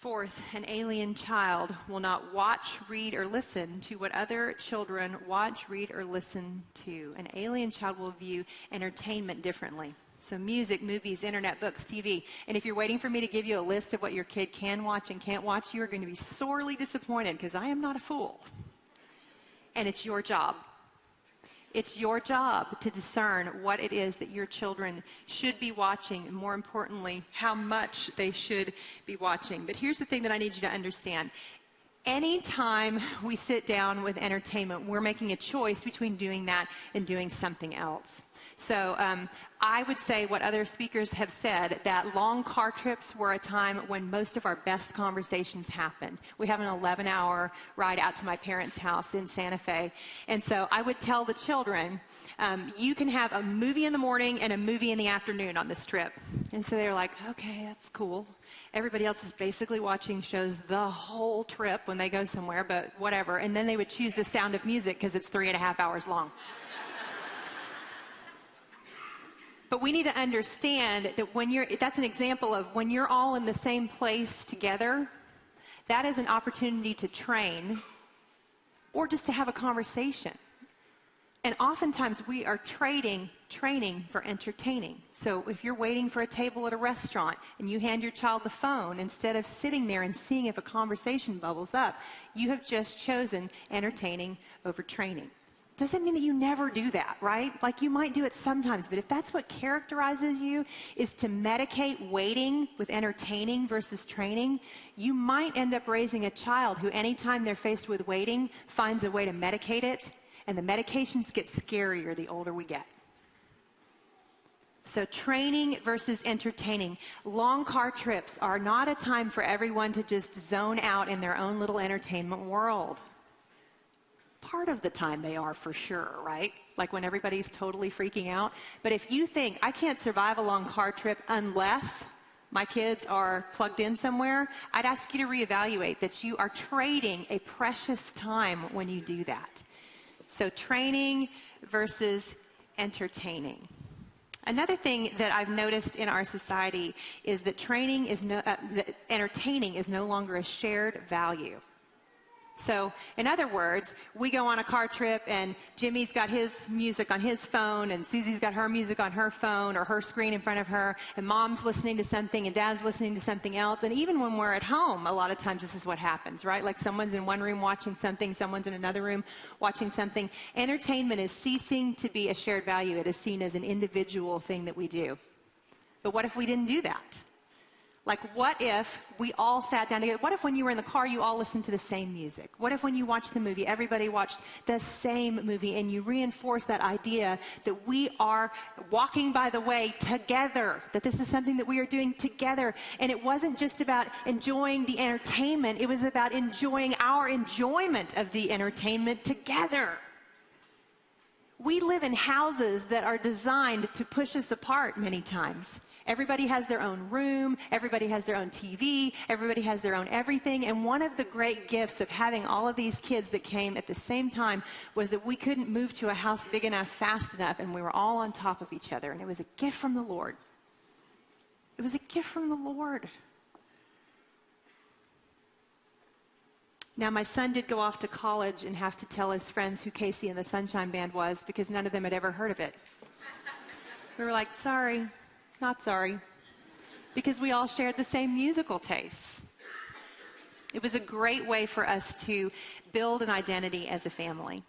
Fourth, an alien child will not watch, read, or listen to what other children watch, read, or listen to. An alien child will view entertainment differently. So music, movies, internet, books, TV. And if you're waiting for me to give you a list of what your kid can watch and can't watch, you are going to be sorely disappointed because I am not a fool. And it's your job. It's your job to discern what it is that your children should be watching, and more importantly, how much they should be watching. But here's the thing that I need you to understand. Anytime we sit down with entertainment, we're making a choice between doing that and doing something else. So I would say what other speakers have said, that long car trips were a time when most of our best conversations happened. We have an 11-hour ride out to my parents' house in Santa Fe. And so I would tell the children, you can have a movie in the morning and a movie in the afternoon on this trip. And so they're like, okay, that's cool. Everybody else is basically watching shows the whole trip when they go somewhere, but whatever. And then they would choose The Sound of Music because it's 3.5 hours long. But we need to understand that that's an example of when you're all in the same place together, that is an opportunity to train or just to have a conversation. And oftentimes we are trading training for entertaining. So if you're waiting for a table at a restaurant and you hand your child the phone, instead of sitting there and seeing if a conversation bubbles up, you have just chosen entertaining over training. Doesn't mean that you never do that, right? Like you might do it sometimes, but if that's what characterizes you is to medicate waiting with entertaining versus training, you might end up raising a child who anytime they're faced with waiting finds a way to medicate it, and the medications get scarier the older we get. So training versus entertaining. Long car trips are not a time for everyone to just zone out in their own little entertainment world. Part of the time they are, for sure, right? Like when everybody's totally freaking out. But if you think, I can't survive a long car trip unless my kids are plugged in somewhere, I'd ask you to reevaluate that you are trading a precious time when you do that. So training versus entertaining. Another thing that I've noticed in our society is that that entertaining is no longer a shared value. So, in other words, we go on a car trip and Jimmy's got his music on his phone and Susie's got her music on her phone or her screen in front of her, and Mom's listening to something and Dad's listening to something else. And even when we're at home, a lot of times this is what happens, right? Like someone's in one room watching something, someone's in another room watching something. Entertainment is ceasing to be a shared value. It is seen as an individual thing that we do. But what if we didn't do that? Like, what if we all sat down together? What if when you were in the car, you all listened to the same music? What if when you watched the movie, everybody watched the same movie, and you reinforced that idea that we are walking by the way together, that this is something that we are doing together. And it wasn't just about enjoying the entertainment. It was about enjoying our enjoyment of the entertainment together. We live in houses that are designed to push us apart many times. Everybody has their own room, everybody has their own TV, everybody has their own everything. And one of the great gifts of having all of these kids that came at the same time was that we couldn't move to a house big enough, fast enough, and we were all on top of each other. And it was a gift from the Lord. It was a gift from the Lord. Now, my son did go off to college and have to tell his friends who Casey and the Sunshine Band was because none of them had ever heard of it. We were like, sorry, not sorry, because we all shared the same musical tastes. It was a great way for us to build an identity as a family.